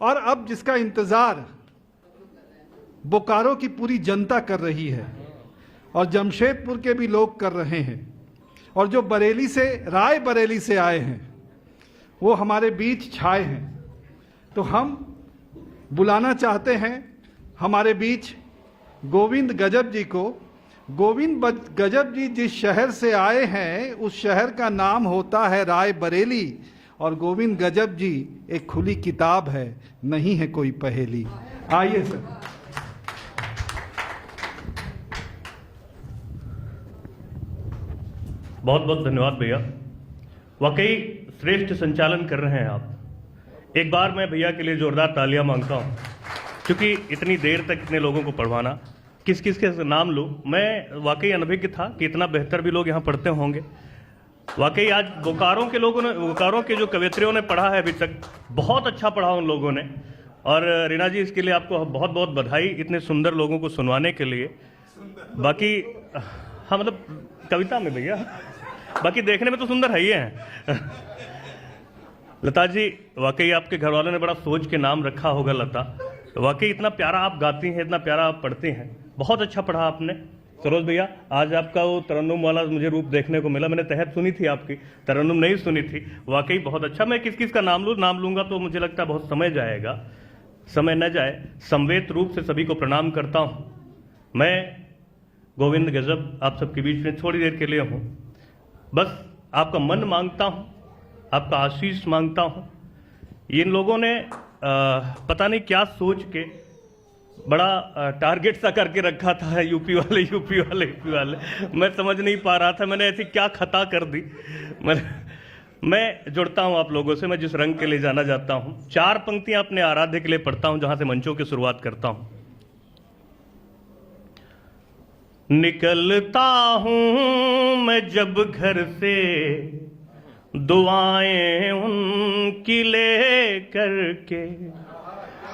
और अब जिसका इंतजार बोकारो की पूरी जनता कर रही है और जमशेदपुर के भी लोग कर रहे हैं, और जो बरेली से, राय बरेली से आए हैं, वो हमारे बीच छाए हैं। तो हम बुलाना चाहते हैं हमारे बीच गोविंद गजब जी को। गोविंद गजब जी जिस शहर से आए हैं उस शहर का नाम होता है राय बरेली, और गोविंद गजब जी एक खुली किताब है, नहीं है कोई पहेली। आइए सर। बहुत बहुत धन्यवाद भैया, वाकई श्रेष्ठ संचालन कर रहे हैं आप। एक बार मैं भैया के लिए जोरदार तालियां मांगता हूं, क्योंकि इतनी देर तक इतने लोगों को पढ़वाना, किस किस के नाम लूं। मैं वाकई अनभिज्ञ था कि इतना बेहतर भी लोग यहाँ पढ़ते होंगे। वाकई आज बोकारो के लोगों ने, बोकारो के जो कवियत्रियों ने पढ़ा है अभी तक, बहुत अच्छा पढ़ा उन लोगों ने। और रीना जी, इसके लिए आपको बहुत बहुत बधाई, इतने सुंदर लोगों को सुनवाने के लिए। बाकी हाँ, मतलब कविता में भैया, बाकी देखने में तो सुंदर है ही हैं। लता जी, वाकई आपके घर वालों ने बड़ा सोच के नाम रखा होगा लता। वाकई इतना प्यारा आप गाती हैं, इतना प्यारा आप पढ़ती हैं, बहुत अच्छा पढ़ा आपने। सरोज भैया, आज आपका वो तरन्नुम वाला मुझे रूप देखने को मिला। मैंने तहत सुनी थी आपकी, तरन्नुम नहीं सुनी थी। वाकई बहुत अच्छा। मैं किस किस का नाम लूँगा तो मुझे लगता है बहुत समय जाएगा। समय न जाए, समवेत रूप से सभी को प्रणाम करता हूँ। मैं गोविंद गजब आप सबके बीच में थोड़ी देर के लिए हूँ। बस आपका मन मांगता हूँ, आपका आशीष मांगता हूँ। इन लोगों ने पता नहीं क्या सोच के बड़ा टारगेट सा करके रखा था, यूपी वाले यूपी वाले यूपी वाले। मैं समझ नहीं पा रहा था मैंने ऐसी क्या खता कर दी। मैं जुड़ता हूं आप लोगों से, मैं जिस रंग के लिए जाना जाता हूं। 4 पंक्तियां अपने आराध्य के लिए पढ़ता हूं, जहां से मंचों की शुरुआत करता हूं। निकलता हूं मैं जब घर से, दुआएं उनकी ले करके,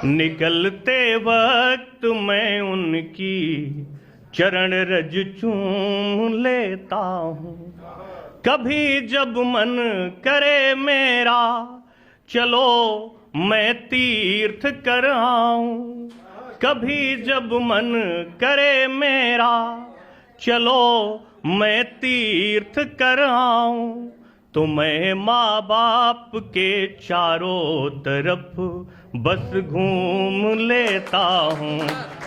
निकलते वक्त मैं उनकी चरण रज चूम लेता हूँ। कभी जब मन करे मेरा, चलो मैं तीर्थ कर आऊं। कभी जब मन करे मेरा, चलो मैं तीर्थ कर आऊं। तो मैं माँ बाप के चारों तरफ बस घूम लेता हूँ।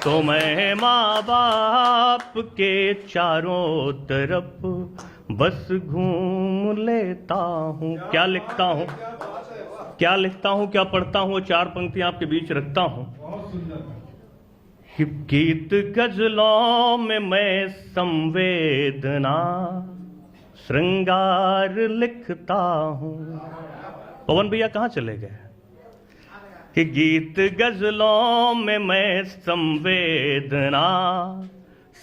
तो मैं माँ बाप के चारों तरफ बस घूम लेता हूँ। क्या लिखता हूँ, क्या लिखता हूँ, क्या पढ़ता हूँ, वो 4 पंक्तियां आपके बीच रखता हूँ। गीत गजलों में मैं संवेदना श्रृंगार लिखता हूँ। पवन भैया कहाँ चले गए? कि गीत गजलों में मैं संवेदना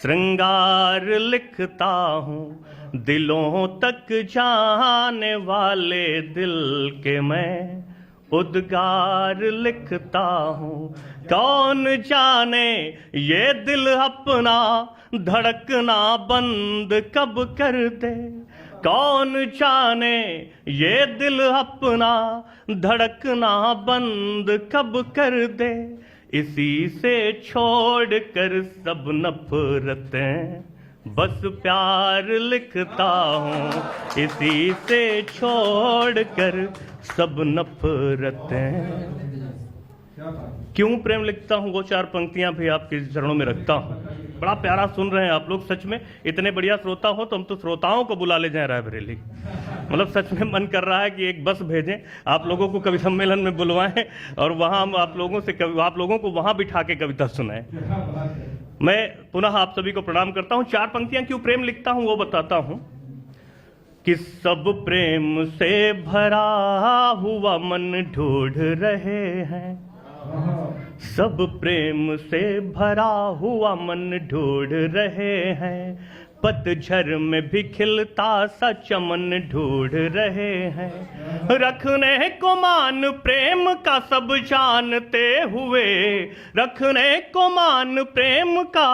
श्रृंगार लिखता हूँ। दिलों तक जाने वाले दिल के मैं उद्गार लिखता हूँ। कौन जाने ये दिल अपना धड़कना बंद कब कर दे। कौन जाने ये दिल अपना धड़कना बंद कब कर दे। इसी से छोड़ कर सब नफरतें बस प्यार लिखता हूँ। इसी से छोड़ कर सब नफरतें। क्यों प्रेम लिखता हूँ, वो 4 पंक्तियां भी आपके चरणों में रखता हूँ। बड़ा प्यारा सुन रहे हैं आप लोग, सच में इतने बढ़िया श्रोता हो तो हम तो श्रोताओं को बुला ले जाएं रायबरेली। मतलब सच में मन कर रहा है कि एक बस भेजें, आप लोगों को कवि सम्मेलन में बुलवाएं और वहाँ हम आप लोगों को वहाँ बिठा के कविता सुनाएं। मैं पुनः आप सभी को प्रणाम करता हूँ। 4 पंक्तियां क्यों प्रेम लिखता हूँ वो बताता हूँ। कि सब प्रेम से भरा हुआ मन ढूंढ रहे हैं। सब प्रेम से भरा हुआ मन ढूंढ रहे हैं। पतझर में भी खिलता सा चमन ढूंढ रहे हैं। रखने को मान प्रेम का सब जानते हुए, रखने को मान प्रेम का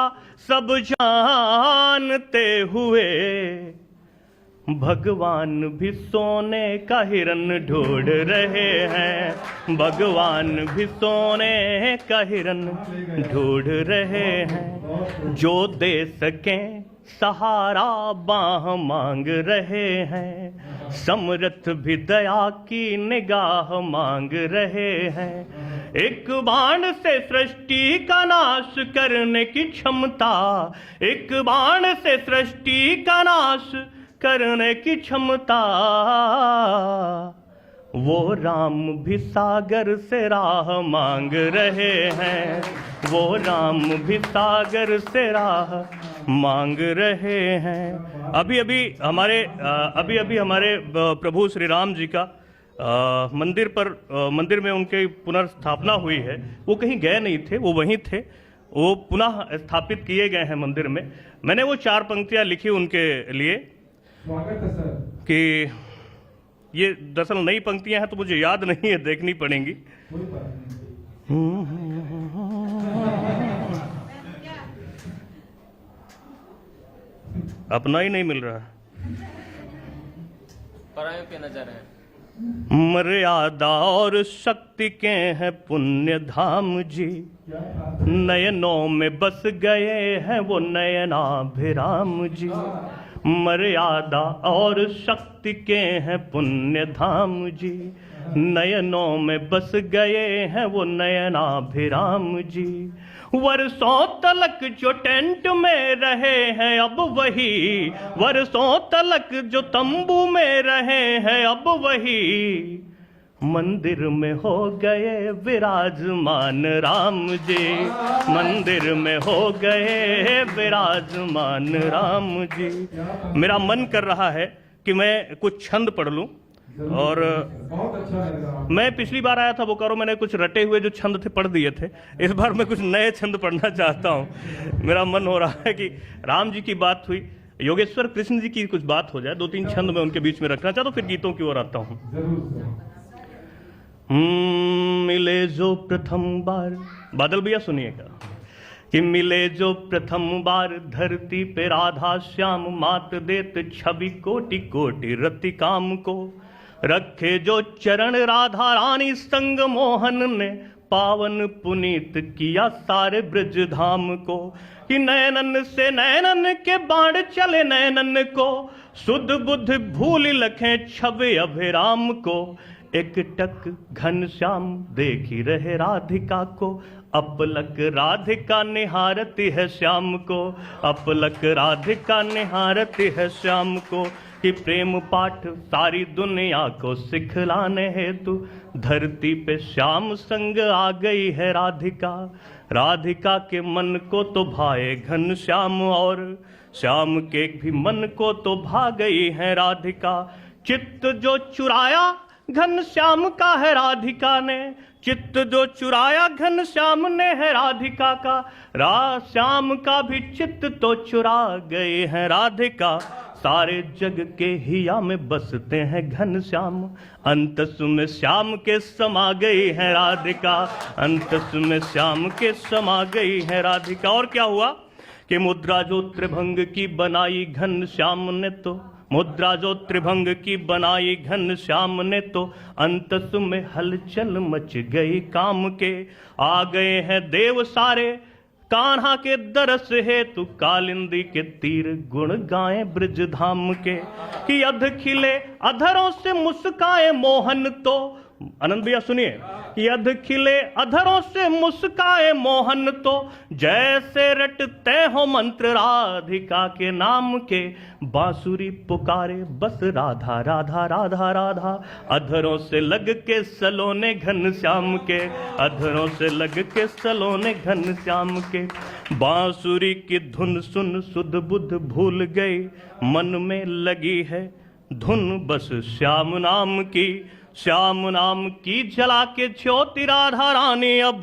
सब जानते हुए, भगवान भी सोने का हिरन ढूंढ रहे हैं, भगवान भी सोने का हिरन ढूंढ रहे हैं, जो दे सकें सहारा बाह मांग रहे हैं, समर्थ भी दया की निगाह मांग रहे हैं। एक बाण से सृष्टि का नाश करने की क्षमता, एक बाण से सृष्टि का नाश करने की क्षमता, वो राम भी सागर से राह मांग रहे हैं, वो राम भी सागर से राह मांग रहे हैं। अभी अभी हमारे प्रभु श्री राम जी का मंदिर में उनके पुनर्स्थापना हुई है। वो कहीं गए नहीं थे, वो वहीं थे, वो पुनः स्थापित किए गए हैं मंदिर में। मैंने वो 4 पंक्तियां लिखी उनके लिए स्वागत है सर। कि ये दरअसल नई पंक्तियां हैं तो मुझे याद नहीं है, देखनी पड़ेंगी। कोई बात नहीं। अपना ही नहीं मिल रहा। परायों के नजर है। मर्यादा और शक्ति के हैं पुण्य धाम जी, नयनों में बस गए हैं वो नयनाभिराम जी। मर्यादा और शक्ति के हैं पुण्य धाम जी, नयनों में बस गए हैं वो नयनाभिराम जी। वर्षों तलक जो टेंट में रहे हैं अब वही, वर्षों तलक जो तंबू में रहे हैं अब वही, मंदिर में हो गए विराजमान राम जी, मंदिर में हो गए विराजमान राम जी। मेरा मन कर रहा है कि मैं कुछ छंद पढ़ लूं, और बहुत अच्छा लगा। मैं पिछली बार आया था बोकारो, मैंने कुछ रटे हुए जो छंद थे पढ़ दिए थे। इस बार मैं कुछ नए छंद पढ़ना चाहता हूँ। मेरा मन हो रहा है कि राम जी की बात हुई, योगेश्वर कृष्ण जी की कुछ बात हो जाए, 2-3 छंद मैं उनके बीच में रखना चाहता हूँ, फिर गीतों की ओर आता हूँ। मिले जो प्रथम बार, बादल भैया सुनिएगा, कि मिले जो प्रथम बार धरती पे राधा श्याम, मात देत छवि कोटि कोटि रति काम को, रखे जो चरण राधा रानी संग मोहन ने, पावन पुनीत किया सारे ब्रज धाम को। कि नयनन से नयनन के बाण चले नयनन को, सुध बुध भूल लखें छवि अभिराम को। एक टक घनश्याम देखी रहे राधिका को, अपलक राधिका निहारती है श्याम को, अपलक राधिका निहारती है श्याम को। कि प्रेम पाठ सारी दुनिया को सिखलाने हेतु, धरती पे श्याम संग आ गई है राधिका। राधिका के मन को तो भाए घनश्याम, और श्याम के भी मन को तो भा गई है राधिका। चित्त जो चुराया घनश्याम का है राधिका ने, चित्त जो चुराया घनश्याम ने है राधिका का। श्याम का भी चित्त तो चुरा गए हैं राधिका। सारे जग के हिया में बसते हैं घनश्याम, अंतस में श्याम के समा गई है राधिका, अंतस में श्याम के समा गई है राधिका। और क्या हुआ कि मुद्रा जो त्रिभंग की बनाई घनश्याम ने, तो मुद्रा जो त्रिभंग की बनाई घनश्याम ने, तो अंतस में हलचल मच गई काम के। आ गए हैं देव सारे कान्हा के दरस हेतु, कालिंदी के तीर गुण गाएं ब्रज धाम के। कि अध खिले अधरों से मुस्काए मोहन, तो आनंद भैया सुनिए, कि अध खिले अधरों से मुस्काए मोहन, तो जैसे रटते हो मंत्र राधिका के नाम के। बांसुरी पुकारे बस राधा राधा राधा राधा, अधरों से लग के सलोने घनश्याम के, अधरों से लग के सलोने घनश्याम के। बांसुरी की धुन सुन सुध बुध भूल गई, मन में लगी है धुन बस श्याम नाम की। श्याम नाम की जला के ज्योति राधा रानी, अब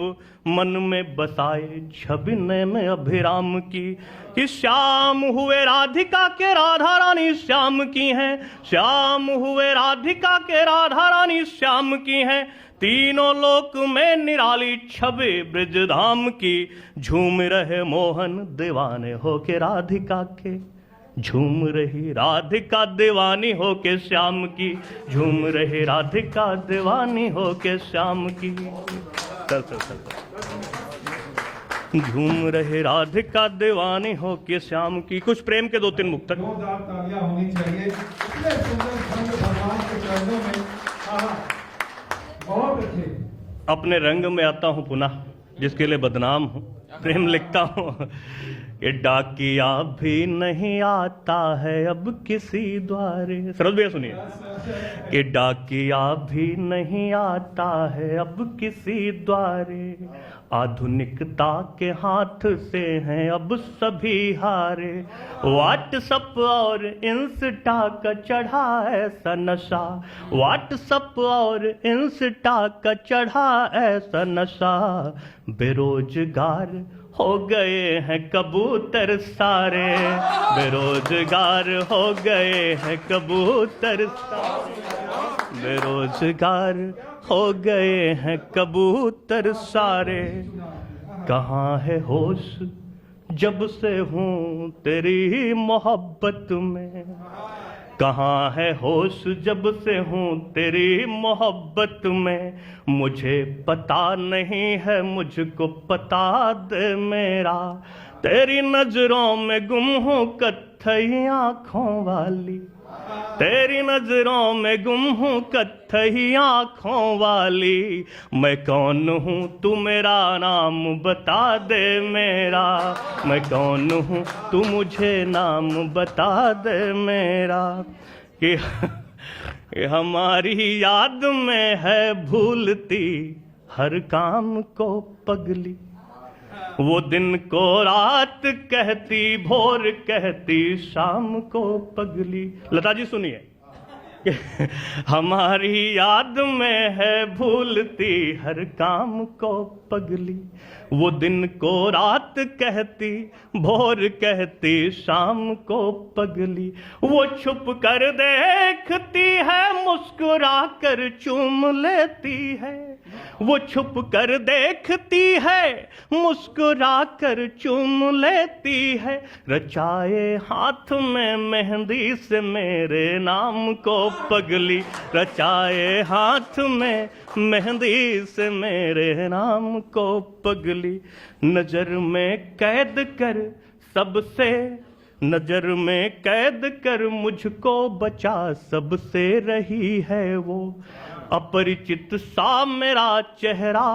मन में बसाए छवि नयन अभिराम की। कि श्याम हुए राधिका के राधा रानी श्याम की हैं, श्याम हुए राधिका के राधा रानी श्याम की हैं। तीनों लोक में निराली छवि ब्रज धाम की, झूम रहे मोहन दीवाने होके राधिका के। झूम रही राधिका दीवानी हो के श्याम की, झूम रही राधिका दीवानी हो के श्याम की। चल चल चल झूम रहे राधिका दीवानी हो के श्याम की। कुछ प्रेम के 2-3 मुक्तक। जोरदार तालियां होनी चाहिए। इतने सुंदर संग भगवान के चरणों में। बहुत अच्छे। अपने रंग में आता हूं पुनः, जिसके लिए बदनाम हूं, प्रेम लिखता हूं। ये डाकिया भी नहीं आता है अब किसी द्वारे। सरोज भैया सुनिए। ये डाकिया भी नहीं आता है अब किसी द्वारे, आधुनिकता के हाथ से हैं अब सभी हारे। व्हाट्सअप और इंस्टा का चढ़ा ऐसा नशा, व्हाट्सअप और इंस्टा का चढ़ा ऐसा नशा, बेरोजगार हो गए हैं कबूतर सारे, बेरोजगार हो गए हैं कबूतर सारे, बेरोजगार हो गए हैं कबूतर सारे। कहाँ है होश जब से हूँ तेरी मोहब्बत में, कहाँ है होश जब से हूँ तेरी मोहब्बत में, मुझे पता नहीं है मुझको पता दे मेरा, तेरी नजरों में गुम हूँ कत्थई आँखों वाली, तेरी नजरों में गुम हूँ कत्थई आँखों वाली। मैं कौन हूँ तू मेरा नाम बता दे मेरा, मैं कौन हूँ तू मुझे नाम बता दे मेरा। कि हमारी याद में है भूलती हर काम को पगली, वो दिन को रात कहती भोर कहती शाम को पगली। लता जी सुनिए। हमारी याद में है भूलती हर काम को पगली, वो दिन को रात कहती भोर कहती शाम को पगली। वो छुप कर देखती है मुस्कुरा कर चूम लेती है, वो छुप कर देखती है मुस्कुरा कर चूम लेती है। रचाए हाथ में मेहंदी से मेरे नाम को पगली, रचाए हाथ में मेहंदी से मेरे नाम को पगली। नजर में कैद कर सबसे, नजर में कैद कर मुझको बचा सबसे रही है वो, अपरिचित सा मेरा चेहरा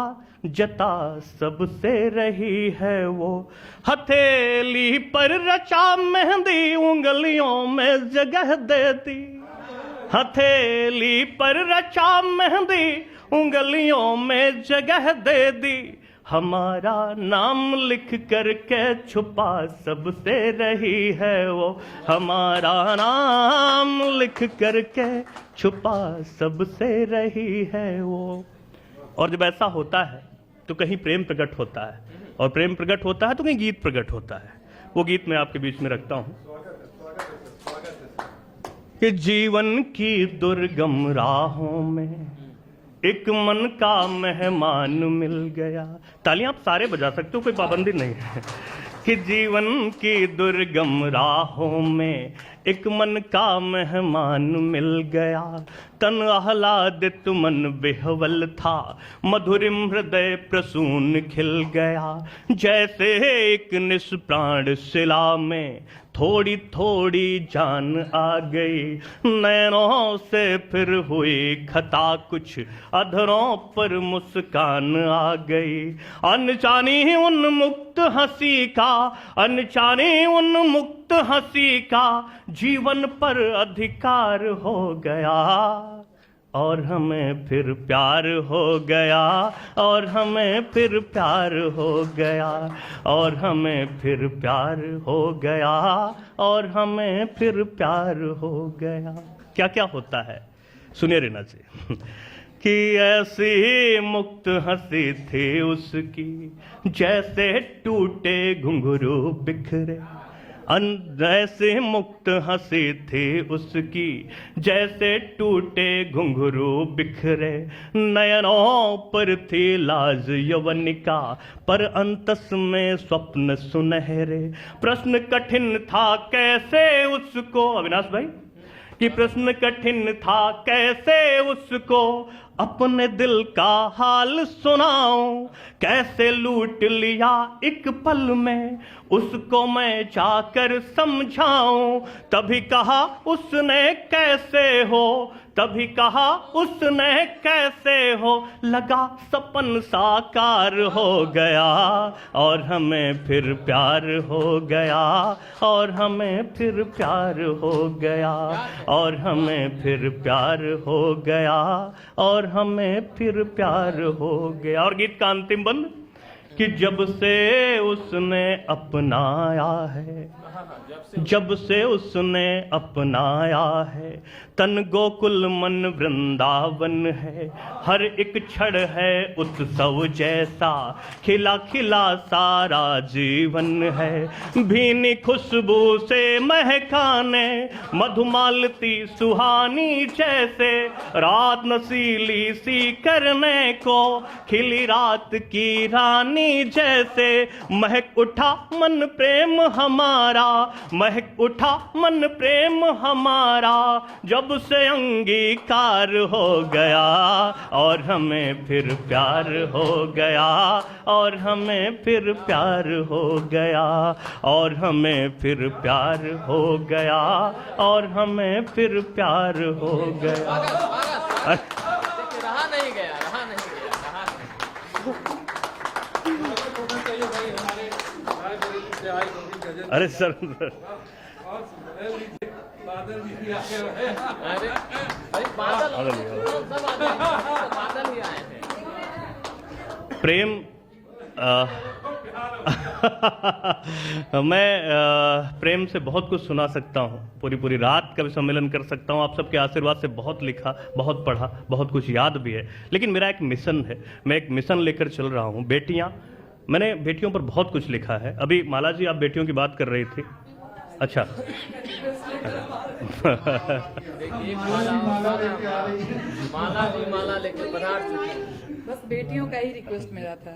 जता सबसे रही है वो। हथेली पर रचा मेहंदी उंगलियों में जगह देती, हथेली पर रचा मेहंदी उंगलियों में जगह दे दी। हमारा नाम लिख करके छुपा सबसे रही है वो, हमारा नाम लिख करके छुपा सबसे रही है वो। और जब ऐसा होता है तो कहीं प्रेम प्रकट होता है, और प्रेम प्रकट होता है तो कहीं गीत प्रकट होता है। वो गीत मैं आपके बीच में रखता हूं कि जीवन की दुर्गम राहों में एक मन का मेहमान मिल गया। तालियां आप सारे बजा सकते हो, कोई पाबंदी नहीं है। कि जीवन की दुर्गम राहों में एक मन का मेहमान मिल गया, तन आह्लादित मन बेहवल था, मधुरिम हृदय प्रसून खिल गया। जैसे एक निष्प्राण शिला में थोड़ी थोड़ी जान आ गई, नैनों से फिर हुई खता कुछ अधरों पर मुस्कान आ गई। अनजानी उन्मुक्त हंसी का, अनजानी उन्मुक्त हंसी का जीवन पर अधिकार हो गया, और हमें फिर प्यार हो गया, और हमें फिर प्यार हो गया, और हमें फिर प्यार हो गया, और हमें फिर प्यार हो गया। क्या क्या होता है सुनिए रीना जी। कि ऐसी मुक्त हंसी थी उसकी जैसे टूटे घुंघरू बिखरे, ऐसे मुक्त हंसी थी उसकी जैसे टूटे घुंघरू बिखरे, नयनों पर थी लाज यवनिका पर अंतस में स्वप्न सुनहरे। प्रश्न कठिन था कैसे उसको, अविनाश भाई, कि प्रश्न कठिन था कैसे उसको अपने दिल का हाल सुनाऊं, कैसे लूट लिया एक पल में उसको मैं जाकर समझाऊं। तभी कहा उसने कैसे हो, तभी कहा उसने कैसे हो, लगा सपन साकार हो गया और हमें फिर प्यार हो गया, और हमें फिर प्यार हो गया, और हमें फिर प्यार हो गया, और हमें फिर प्यार हो गया। और गीत का अंतिम बंद कि जब से उसने अपनाया है, जब से उसने अपनाया है, तन गोकुल मन वृंदावन है, हर एक क्षण है उत्सव जैसा, खिला खिला सारा जीवन है। भीनी खुशबू से महकाने मधुमालती सुहानी जैसे, रात नसीली सी करने को खिली रात की रानी जैसे। महक उठा मन प्रेम हमारा, महक उठा मन प्रेम हमारा, जब से अंगीकार हो गया और हमें फिर प्यार हो गया, और हमें फिर प्यार हो गया, और हमें फिर प्यार हो गया, और हमें फिर प्यार हो गया। रहा नहीं गया, रहा नहीं गया, रहा नहीं। अरे सर, अरे बादल सब बादल ही आए थे। प्रेम मैं प्रेम से बहुत कुछ सुना सकता हूँ, पूरी पूरी रात कवि सम्मेलन कर सकता हूँ। आप सबके आशीर्वाद से बहुत लिखा, बहुत पढ़ा, बहुत कुछ याद भी है। लेकिन मेरा एक मिशन है, मैं एक मिशन लेकर चल रहा हूँ। बेटियाँ, मैंने बेटियों पर बहुत कुछ लिखा है। अभी माला जी आप बेटियों की बात कर रही थी। अच्छा माला लेके पधार चुकी है। बस बेटियों का ही रिक्वेस्ट मेरा था।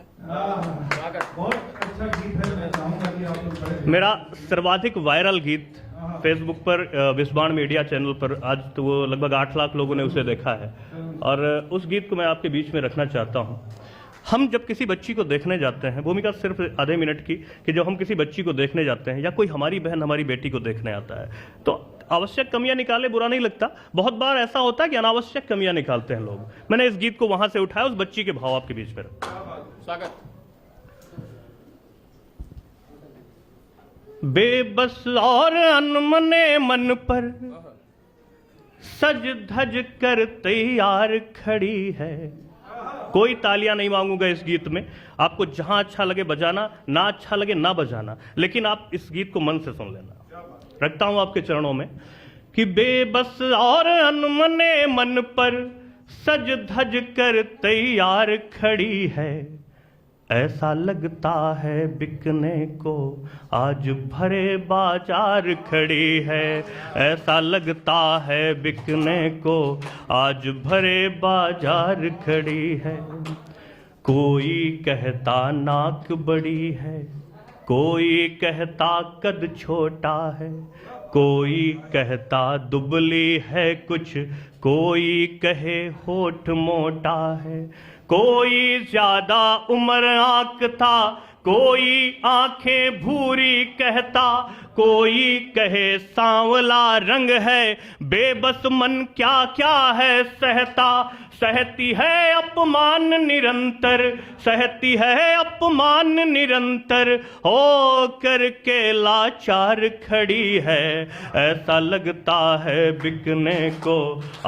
मेरा सर्वाधिक वायरल गीत फेसबुक पर विस्बाण मीडिया चैनल पर, आज तो वो लगभग 8 लाख लोगों ने उसे देखा है, और उस गीत को मैं आपके बीच में रखना चाहता हूँ। हम जब किसी बच्ची को देखने जाते हैं, भूमिका सिर्फ आधे मिनट की, कि जब हम किसी बच्ची को देखने जाते हैं या कोई हमारी बहन हमारी बेटी को देखने आता है, तो आवश्यक कमियां निकाले बुरा नहीं लगता। बहुत बार ऐसा होता है कि अनावश्यक कमियां निकालते हैं लोग। मैंने इस गीत को वहां से उठाया, उस बच्ची के भाव आपके बीच में रखा। स्वागत। बेबस और अनमने मन पर सज धज कर तैयार खड़ी है। कोई तालियां नहीं मांगूंगा इस गीत में, आपको जहां अच्छा लगे बजाना, ना अच्छा लगे ना बजाना, लेकिन आप इस गीत को मन से सुन लेना। रखता हूं आपके चरणों में कि बेबस और अनमने मन पर सज धज कर तैयार खड़ी है, ऐसा लगता है बिकने को आज भरे बाजार खड़ी है, ऐसा लगता है बिकने को आज भरे बाजार खड़ी है। कोई कहता नाक बड़ी है, कोई कहता कद छोटा है, कोई कहता दुबली है कुछ, कोई कहे होठ मोटा है, कोई ज्यादा उम्र आंकता, कोई आंखें भूरी कहता, कोई कहे सांवला रंग है। बेबस मन क्या क्या है सहता, सहती है अपमान निरंतर, सहती है अपमान निरंतर, हो करके लाचार खड़ी है, ऐसा लगता है बिकने को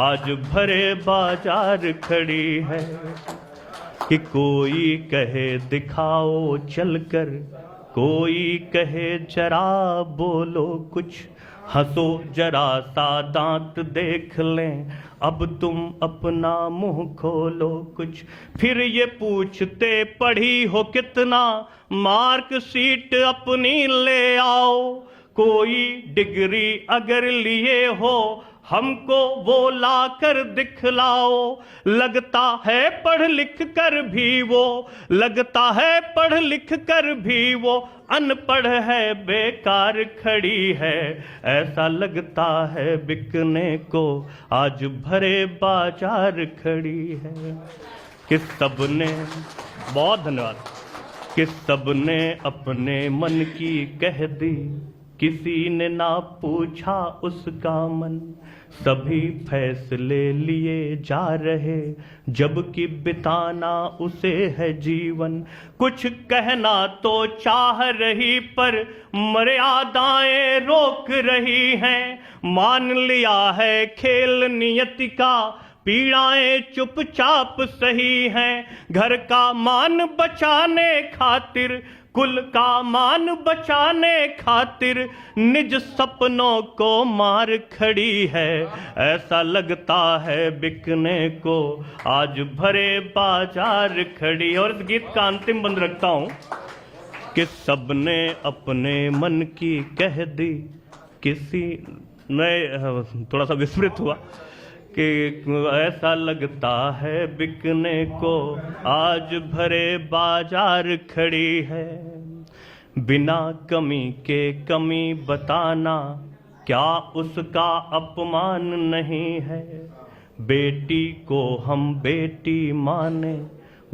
आज भरे बाजार खड़ी है। कि कोई कहे दिखाओ चलकर, कोई कहे जरा बोलो कुछ, हंसो जरा सा दांत देख लें, अब तुम अपना मुंह खोलो कुछ। फिर ये पूछते पढ़ी हो कितना, मार्कशीट अपनी ले आओ, कोई डिग्री अगर लिए हो हमको वो ला कर दिखलाओ। लगता है पढ़ लिख कर भी वो, लगता है पढ़ लिख कर भी वो अनपढ़ है, बेकार खड़ी है। ऐसा लगता है बिकने को आज भरे बाजार खड़ी है। कि सबने, बहुत धन्यवाद, कि सबने अपने मन की कह दी, किसी ने ना पूछा उसका मन। सभी फैसले लिए जा रहे जबकि बिताना उसे है जीवन। कुछ कहना तो चाह रही पर मर्यादाएं रोक रही हैं। मान लिया है खेल नियति का, पीड़ाएं चुपचाप सही हैं। घर का मान बचाने खातिर, कुल का मान बचाने खातिर निज सपनों को मार खड़ी है। ऐसा लगता है बिकने को आज भरे बाजार खड़ी। और इस गीत का अंतिम बंद रखता हूं कि सबने अपने मन की कह दी, किसी ने थोड़ा सा विस्मृत हुआ कि ऐसा लगता है बिकने को आज भरे बाजार खड़ी है। बिना कमी के कमी बताना क्या उसका अपमान नहीं है। बेटी को हम बेटी माने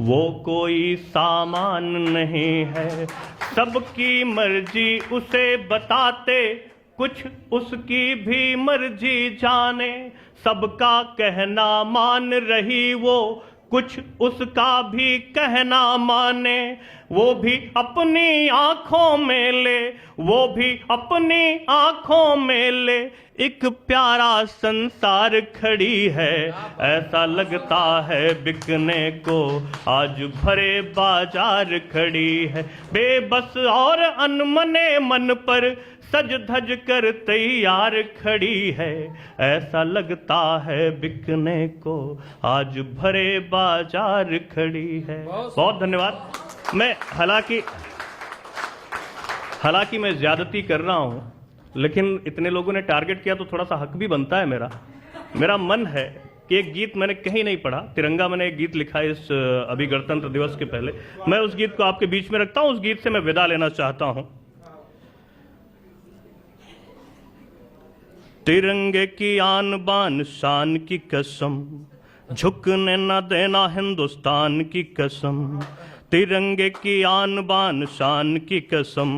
वो कोई सामान नहीं है। सबकी मर्जी उसे बताते कुछ उसकी भी मर्जी जाने। सबका कहना मान रही वो कुछ उसका भी कहना माने। वो भी अपनी आंखों में ले, वो भी अपनी आंखों में ले एक प्यारा संसार खड़ी है। ऐसा लगता है बिकने को आज भरे बाजार खड़ी है। बेबस और अनमने मन पर सज धज कर तैयार खड़ी है। ऐसा लगता है बिकने को आज भरे बाजार खड़ी है। बहुत धन्यवाद। मैं हालांकि मैं ज्यादती कर रहा हूं, लेकिन इतने लोगों ने टारगेट किया तो थोड़ा सा हक भी बनता है मेरा मन है कि एक गीत मैंने कहीं नहीं पढ़ा, तिरंगा मैंने एक गीत लिखा है इस अभी गणतंत्र दिवस के पहले। मैं उस गीत को आपके बीच में रखता हूं। उस गीत से मैं विदा लेना चाहता हूं। तिरंगे की आन बान शान की कसम, झुकने न देना हिंदुस्तान की कसम। तिरंगे की आन बान शान की कसम,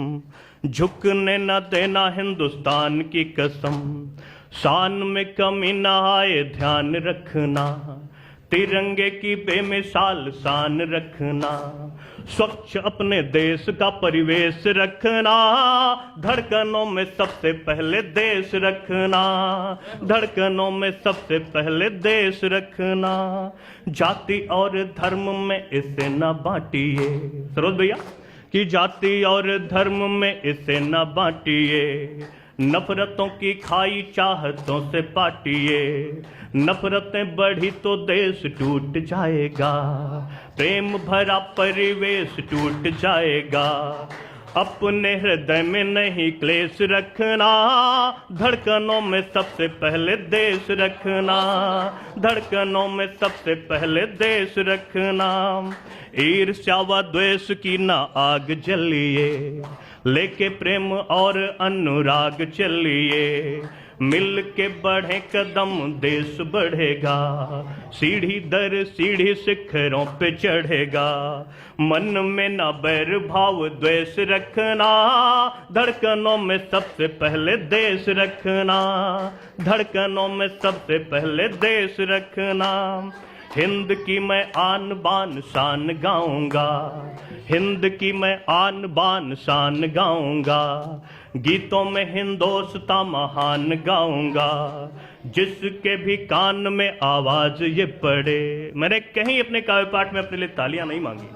झुकने न देना हिंदुस्तान की कसम। शान में कमी न आए ध्यान रखना, तिरंगे की बेमिसाल शान रखना। स्वच्छ अपने देश का परिवेश रखना, धड़कनों में सबसे पहले देश रखना। धड़कनों में सबसे पहले देश रखना। जाति और धर्म में इसे न बांटिए, सरोज भैया, कि जाति और धर्म में इसे न बांटिए। नफरतों की खाई चाहतों से पाटिए। नफरतें बढ़ी तो देश टूट जाएगा, प्रेम भरा परिवेश टूट जाएगा। अपने हृदय में नहीं क्लेश रखना, धड़कनों में सबसे पहले देश रखना। धड़कनों में सबसे पहले देश रखना। ईर्ष्या व द्वेष की ना आग जलिए, लेके प्रेम और अनुराग चलिए। मिल के बढ़े कदम देश बढ़ेगा, सीढ़ी दर सीढ़ी शिखरों पे चढ़ेगा। मन में न बैर भाव द्वेष रखना, धड़कनों में सबसे पहले देश रखना। धड़कनों में सबसे पहले देश रखना। हिंद की मैं आन बान शान गाऊंगा, हिंद की मैं आन बान शान गाऊंगा। गीतों में हिंदोस्तां महान गाऊंगा, जिसके भी कान में आवाज ये पड़े। मैंने कहीं अपने काव्य पाठ में अपने लिए तालियां नहीं मांगी,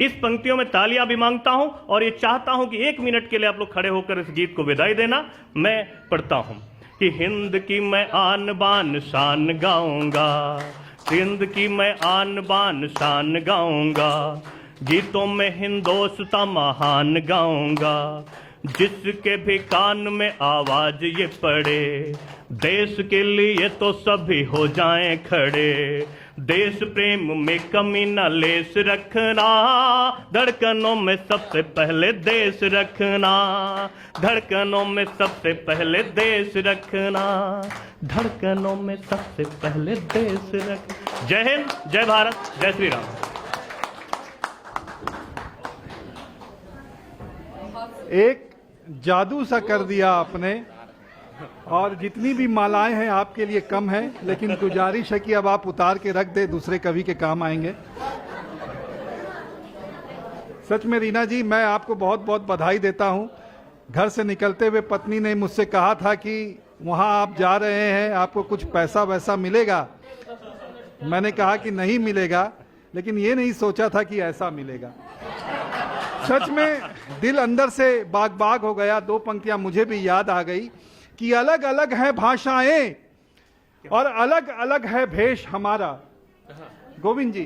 इस पंक्तियों में तालियां भी मांगता हूं और ये चाहता हूं कि 1 मिनट के लिए आप लोग खड़े होकर इस गीत को विदाई देना। मैं पढ़ता हूं कि हिंद की मैं आन बान शान गाऊंगा, हिंद की मैं आन बान शान गाऊंगा। गीतों में हिंदोस्तां महान गाऊंगा, जिसके भी कान में आवाज ये पड़े, देश के लिए तो सभी हो जाएं खड़े। देश प्रेम में कमी न लेस रखना, धड़कनों में सबसे पहले देश रखना, धड़कनों में सबसे पहले देश रखना, धड़कनों में सबसे पहले देश रखना। जय हिंद, जय भारत, जय श्री राम। एक जादू सा कर दिया आपने, और जितनी भी मालाएं हैं आपके लिए कम है, लेकिन गुजारिश है कि अब आप उतार के रख दे, दूसरे कवि के काम आएंगे। सच में रीना जी, मैं आपको बहुत बहुत बधाई देता हूं। घर से निकलते हुए पत्नी ने मुझसे कहा था कि वहां आप जा रहे हैं, आपको कुछ पैसा वैसा मिलेगा। मैंने कहा कि नहीं मिलेगा, लेकिन ये नहीं सोचा था कि ऐसा मिलेगा। सच में दिल अंदर से बाग बाग हो गया। दो पंक्तियां मुझे भी याद आ गई कि अलग अलग है भाषाएं और अलग अलग है भेष हमारा। गोविंद जी,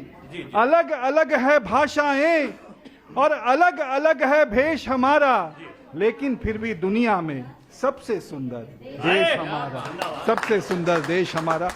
अलग अलग है भाषाएं और अलग अलग है भेष हमारा, लेकिन फिर भी दुनिया में सबसे सुंदर देश हमारा, सबसे सुंदर देश हमारा।